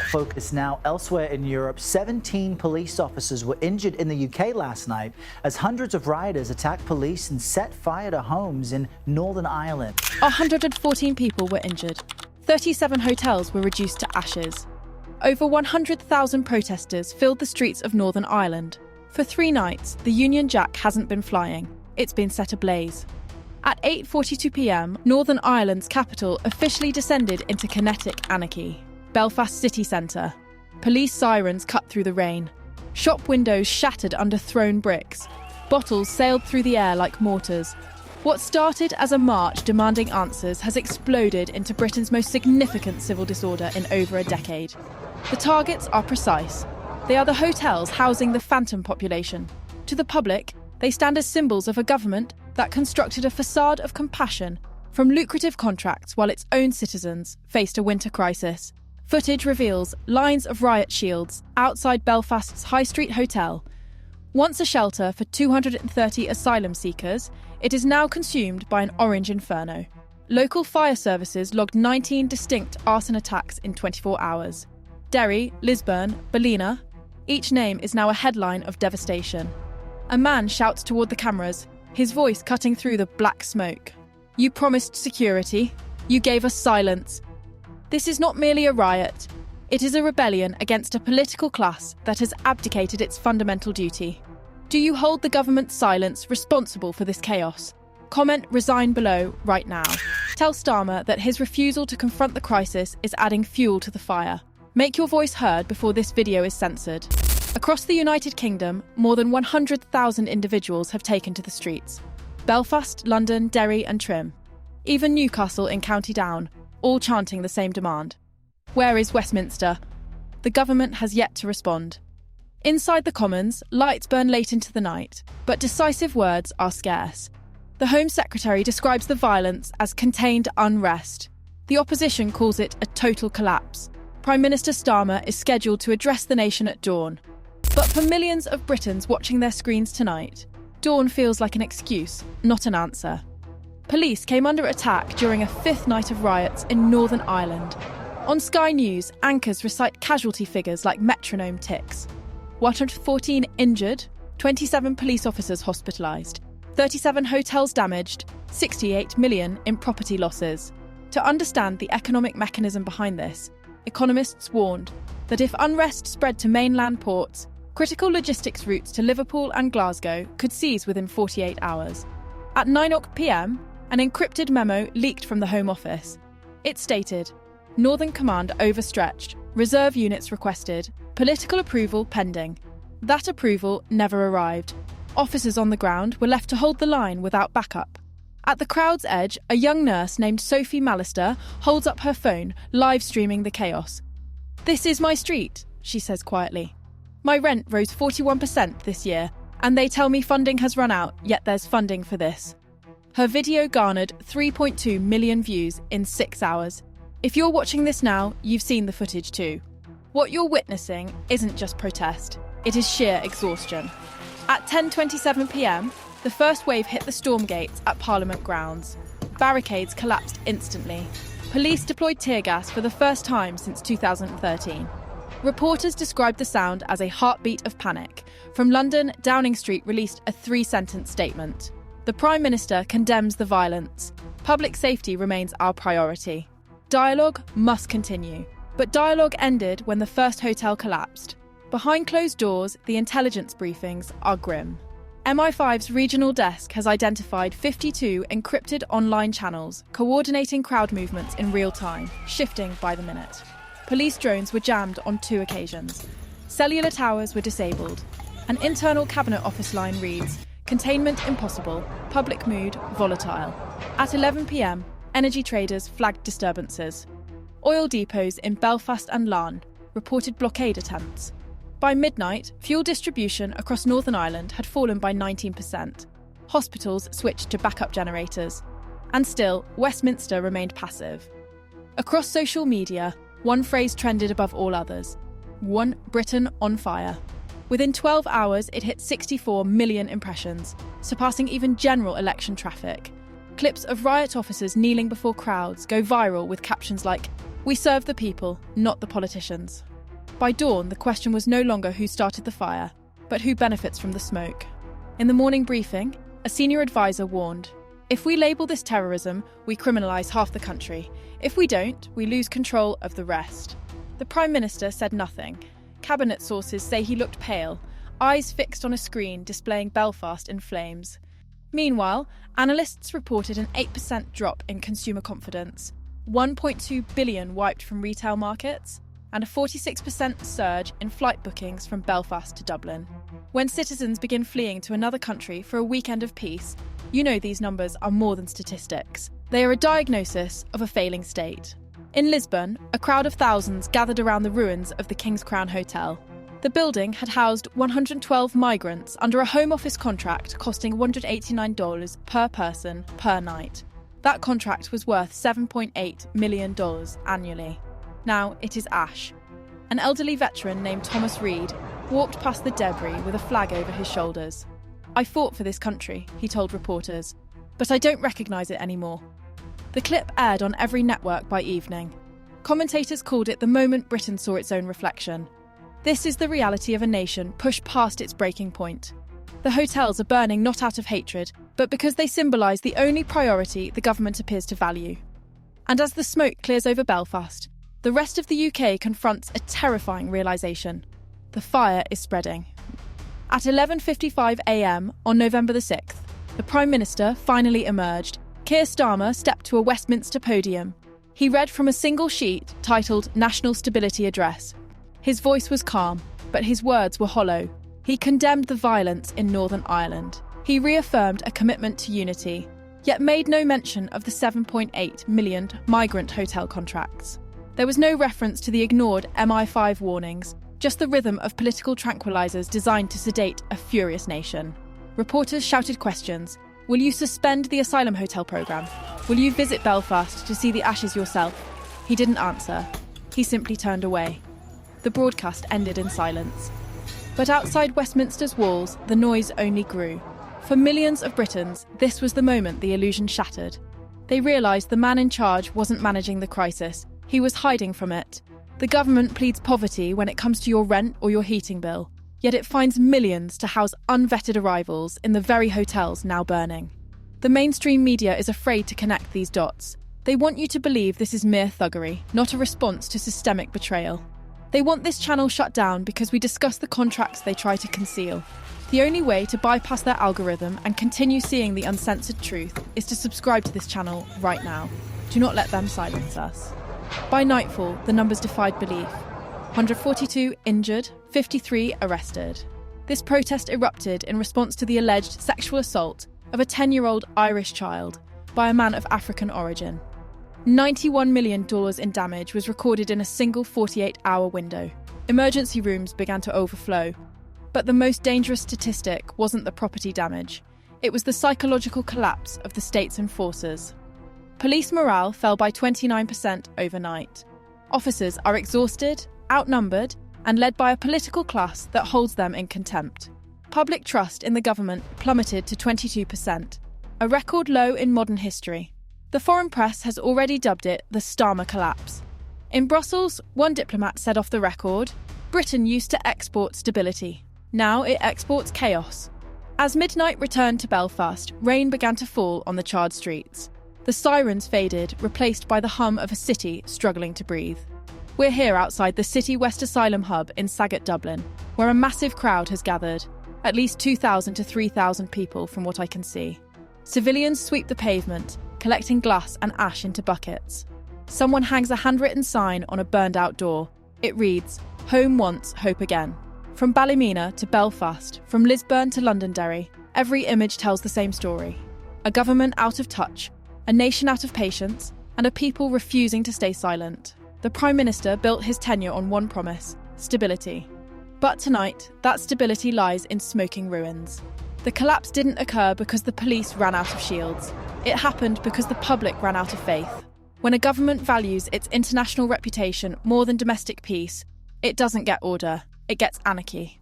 focus now elsewhere in Europe. 17 police officers were injured in the UK last night as hundreds of rioters attacked police and set fire to homes in Northern Ireland. 114 people were injured. 37 hotels were reduced to ashes. Over 100,000 protesters filled the streets of Northern Ireland. For 3 nights, the Union Jack hasn't been flying. It's been set ablaze. At 8:42 p.m, Northern Ireland's capital officially descended into kinetic anarchy. Belfast city centre. Police sirens cut through the rain. Shop windows shattered under thrown bricks. Bottles sailed through the air like mortars. What started as a march demanding answers has exploded into Britain's most significant civil disorder in over a decade. The targets are precise. They are the hotels housing the phantom population. To the public, they stand as symbols of a government that constructed a facade of compassion from lucrative contracts while its own citizens faced a winter crisis. Footage reveals lines of riot shields outside Belfast's High Street Hotel. Once a shelter for 230 asylum seekers, it is now consumed by an orange inferno. Local fire services logged 19 distinct arson attacks in 24 hours. Derry, Lisburn, Ballina, each name is now a headline of devastation. A man shouts toward the cameras, his voice cutting through the black smoke. You promised security. You gave us silence. This is not merely a riot. It is a rebellion against a political class that has abdicated its fundamental duty. Do you hold the government's silence responsible for this chaos? Comment resign below right now. Tell Starmer that his refusal to confront the crisis is adding fuel to the fire. Make your voice heard before this video is censored. Across the United Kingdom, more than 100,000 individuals have taken to the streets. Belfast, London, Derry and Trim. Even Newcastle in County Down, all chanting the same demand. Where is Westminster? The government has yet to respond. Inside the Commons, lights burn late into the night, but decisive words are scarce. The Home Secretary describes the violence as contained unrest. The opposition calls it a total collapse. Prime Minister Starmer is scheduled to address the nation at dawn. But for millions of Britons watching their screens tonight, dawn feels like an excuse, not an answer. Police came under attack during a 5th night of riots in Northern Ireland. On Sky News, anchors recite casualty figures like metronome ticks. 114 injured, 27 police officers hospitalised, 37 hotels damaged, 68 million in property losses. To understand the economic mechanism behind this, economists warned that if unrest spread to mainland ports, critical logistics routes to Liverpool and Glasgow could cease within 48 hours. At 9 p.m, an encrypted memo leaked from the Home Office. It stated, Northern Command overstretched, reserve units requested, political approval pending. That approval never arrived. Officers on the ground were left to hold the line without backup. At the crowd's edge, a young nurse named Sophie Mallister holds up her phone, live streaming the chaos. This is my street, she says quietly. My rent rose 41% this year, and they tell me funding has run out, yet there's funding for this. Her video garnered 3.2 million views in 6 hours. If you're watching this now, you've seen the footage too. What you're witnessing isn't just protest, it is sheer exhaustion. At 10:27 p.m, the first wave hit the storm gates at Parliament grounds. Barricades collapsed instantly. Police deployed tear gas for the first time since 2013. Reporters described the sound as a heartbeat of panic. From London, Downing Street released a 3-sentence statement. The Prime Minister condemns the violence. Public safety remains our priority. Dialogue must continue. But dialogue ended when the first hotel collapsed. Behind closed doors, the intelligence briefings are grim. MI5's regional desk has identified 52 encrypted online channels, coordinating crowd movements in real time, shifting by the minute. Police drones were jammed on 2 occasions. Cellular towers were disabled. An internal cabinet office line reads, containment impossible, public mood volatile. At 11 p.m, energy traders flagged disturbances. Oil depots in Belfast and Larne reported blockade attempts. By midnight, fuel distribution across Northern Ireland had fallen by 19%. Hospitals switched to backup generators. And still, Westminster remained passive. Across social media, one phrase trended above all others. One Britain on fire. Within 12 hours, it hit 64 million impressions, surpassing even general election traffic. Clips of riot officers kneeling before crowds go viral with captions like, "We serve the people, not the politicians." By dawn, the question was no longer who started the fire, but who benefits from the smoke. In the morning briefing, a senior advisor warned, "If we label this terrorism, we criminalise half the country. If we don't, we lose control of the rest." The Prime Minister said nothing. Cabinet sources say he looked pale, eyes fixed on a screen displaying Belfast in flames. Meanwhile, analysts reported an 8% drop in consumer confidence, 1.2 billion wiped from retail markets, and a 46% surge in flight bookings from Belfast to Dublin. When citizens begin fleeing to another country for a weekend of peace, you know these numbers are more than statistics. They are a diagnosis of a failing state. In Lisbon, a crowd of thousands gathered around the ruins of the King's Crown Hotel. The building had housed 112 migrants under a Home Office contract costing $189 per person per night. That contract was worth $7.8 million annually. Now it is ash. An elderly veteran named Thomas Reed walked past the debris with a flag over his shoulders. "I fought for this country," he told reporters, "but I don't recognise it anymore." The clip aired on every network by evening. Commentators called it the moment Britain saw its own reflection. This is the reality of a nation pushed past its breaking point. The hotels are burning not out of hatred, but because they symbolise the only priority the government appears to value. And as the smoke clears over Belfast, the rest of the UK confronts a terrifying realisation. The fire is spreading. At 11:55 a.m. on November the 6th, the Prime Minister finally emerged. Keir Starmer stepped to a Westminster podium. He read from a single sheet titled National Stability Address. His voice was calm, but his words were hollow. He condemned the violence in Northern Ireland. He reaffirmed a commitment to unity, yet made no mention of the $7.8 million migrant hotel contracts. There was no reference to the ignored MI5 warnings, just the rhythm of political tranquilizers designed to sedate a furious nation. Reporters shouted questions. Will you suspend the asylum hotel programme? Will you visit Belfast to see the ashes yourself? He didn't answer. He simply turned away. The broadcast ended in silence. But outside Westminster's walls, the noise only grew. For millions of Britons, this was the moment the illusion shattered. They realised the man in charge wasn't managing the crisis. He was hiding from it. The government pleads poverty when it comes to your rent or your heating bill, yet it finds millions to house unvetted arrivals in the very hotels now burning. The mainstream media is afraid to connect these dots. They want you to believe this is mere thuggery, not a response to systemic betrayal. They want this channel shut down because we discuss the contracts they try to conceal. The only way to bypass their algorithm and continue seeing the uncensored truth is to subscribe to this channel right now. Do not let them silence us. By nightfall, the numbers defied belief. 142 injured, 53 arrested. This protest erupted in response to the alleged sexual assault of a 10-year-old Irish child by a man of African origin. $91 million in damage was recorded in a single 48-hour window. Emergency rooms began to overflow. But the most dangerous statistic wasn't the property damage. It was the psychological collapse of the state's enforcers. Police morale fell by 29% overnight. Officers are exhausted, outnumbered, and led by a political class that holds them in contempt. Public trust in the government plummeted to 22%, a record low in modern history. The foreign press has already dubbed it the Starmer collapse. In Brussels, one diplomat said off the record, "Britain used to export stability. Now it exports chaos." As midnight returned to Belfast, rain began to fall on the charred streets. The sirens faded, replaced by the hum of a city struggling to breathe. We're here outside the City West Asylum Hub in Saggart, Dublin, where a massive crowd has gathered, at least 2,000 to 3,000 people from what I can see. Civilians sweep the pavement, collecting glass and ash into buckets. Someone hangs a handwritten sign on a burned-out door. It reads, "Home once, hope again." From Ballymena to Belfast, from Lisburn to Londonderry, every image tells the same story. A government out of touch, a nation out of patience, and a people refusing to stay silent. The Prime Minister built his tenure on one promise: stability. But tonight, that stability lies in smoking ruins. The collapse didn't occur because the police ran out of shields. It happened because the public ran out of faith. When a government values its international reputation more than domestic peace, it doesn't get order, it gets anarchy.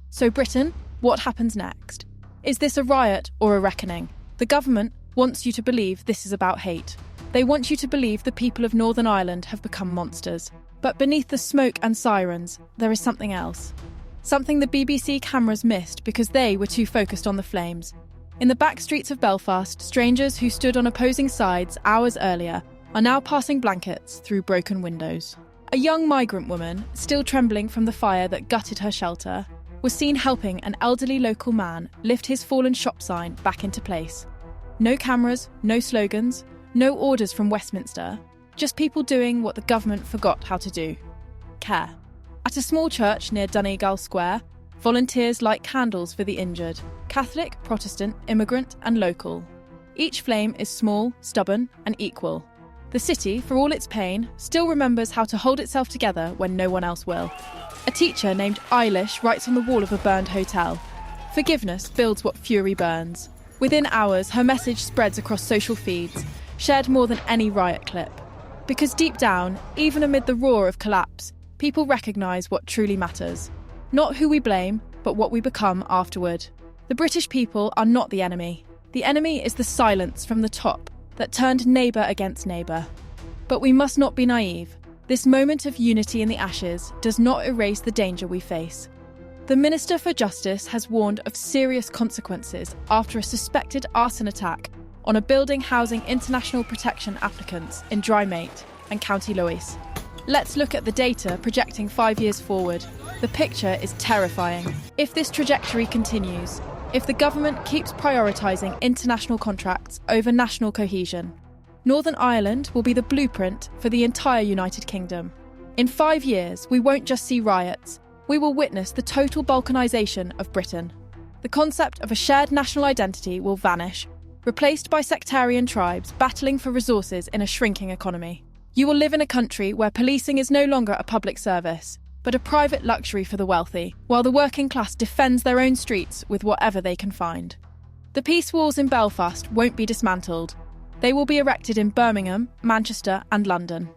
So Britain, what happens next? Is this a riot or a reckoning? The government wants you to believe this is about hate. They want you to believe the people of Northern Ireland have become monsters. But beneath the smoke and sirens, there is something else. Something the BBC cameras missed because they were too focused on the flames. In the back streets of Belfast, strangers who stood on opposing sides hours earlier are now passing blankets through broken windows. A young migrant woman, still trembling from the fire that gutted her shelter, was seen helping an elderly local man lift his fallen shop sign back into place. No cameras, no slogans, no orders from Westminster, just people doing what the government forgot how to do: care. At a small church near Donegal Square, volunteers light candles for the injured: Catholic, Protestant, immigrant and local. Each flame is small, stubborn and equal. The city, for all its pain, still remembers how to hold itself together when no one else will. A teacher named Eilish writes on the wall of a burned hotel: "Forgiveness builds what fury burns." Within hours, her message spreads across social feeds, shared more than any riot clip. Because deep down, even amid the roar of collapse, people recognise what truly matters. Not who we blame, but what we become afterward. The British people are not the enemy. The enemy is the silence from the top that turned neighbour against neighbour. But we must not be naive. This moment of unity in the ashes does not erase the danger we face. The Minister for Justice has warned of serious consequences after a suspected arson attack on a building housing international protection applicants in Drymate and County Lois. Let's look at the data projecting 5 years forward. The picture is terrifying. If this trajectory continues, if the government keeps prioritising international contracts over national cohesion, Northern Ireland will be the blueprint for the entire United Kingdom. In 5 years, we won't just see riots, we will witness the total balkanisation of Britain. The concept of a shared national identity will vanish, replaced by sectarian tribes battling for resources in a shrinking economy. You will live in a country where policing is no longer a public service, but a private luxury for the wealthy, while the working class defends their own streets with whatever they can find. The peace walls in Belfast won't be dismantled. They will be erected in Birmingham, Manchester and London.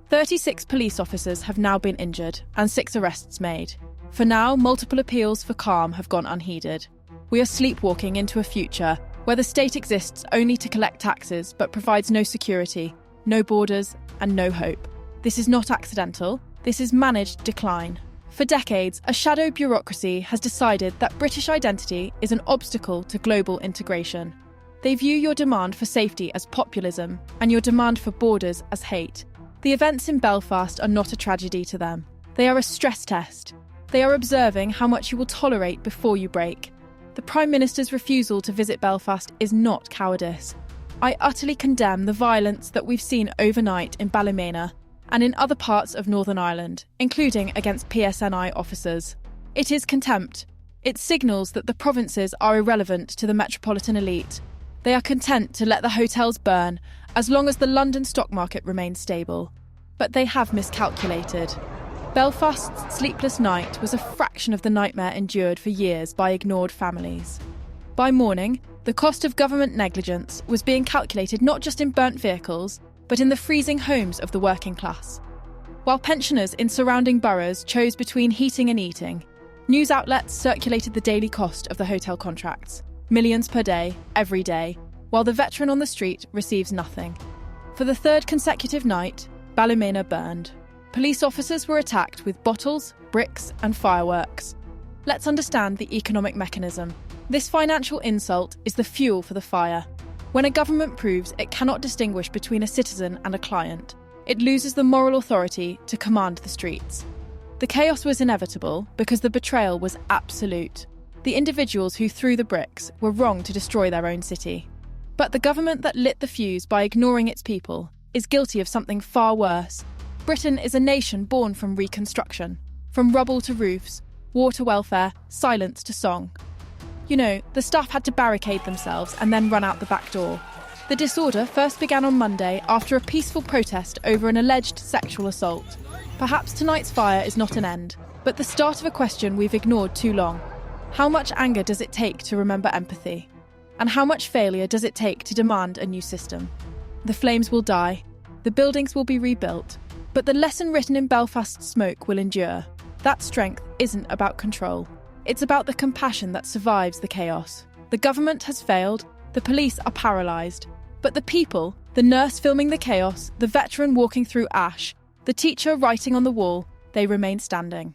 36 police officers have now been injured and 6 arrests made. For now, multiple appeals for calm have gone unheeded. We are sleepwalking into a future where the state exists only to collect taxes but provides no security, no borders and no hope. This is not accidental. This is managed decline. For decades, a shadow bureaucracy has decided that British identity is an obstacle to global integration. They view your demand for safety as populism and your demand for borders as hate. The events in Belfast are not a tragedy to them. They are a stress test. They are observing how much you will tolerate before you break. The Prime Minister's refusal to visit Belfast is not cowardice. I utterly condemn the violence that we've seen overnight in Ballymena and in other parts of Northern Ireland, including against PSNI officers. It is contempt. It signals that the provinces are irrelevant to the metropolitan elite. They are content to let the hotels burn as long as the London stock market remains stable. But they have miscalculated. Belfast's sleepless night was a fraction of the nightmare endured for years by ignored families. By morning, the cost of government negligence was being calculated not just in burnt vehicles, but in the freezing homes of the working class. While pensioners in surrounding boroughs chose between heating and eating, news outlets circulated the daily cost of the hotel contracts, millions per day, every day, while the veteran on the street receives nothing. For the 3rd consecutive night, Ballymena burned. Police officers were attacked with bottles, bricks and fireworks. Let's understand the economic mechanism. This financial insult is the fuel for the fire. When a government proves it cannot distinguish between a citizen and a client, it loses the moral authority to command the streets. The chaos was inevitable because the betrayal was absolute. The individuals who threw the bricks were wrong to destroy their own city. But the government that lit the fuse by ignoring its people is guilty of something far worse. Britain is a nation born from reconstruction, from rubble to roofs, war to welfare, silence to song. You know, the staff had to barricade themselves and then run out the back door. The disorder first began on Monday after a peaceful protest over an alleged sexual assault. Perhaps tonight's fire is not an end, but the start of a question we've ignored too long. How much anger does it take to remember empathy? And how much failure does it take to demand a new system? The flames will die, the buildings will be rebuilt, but the lesson written in Belfast's smoke will endure. That strength isn't about control. It's about the compassion that survives the chaos. The government has failed, the police are paralysed, but the people, the nurse filming the chaos, the veteran walking through ash, The teacher writing on the wall, they remain standing.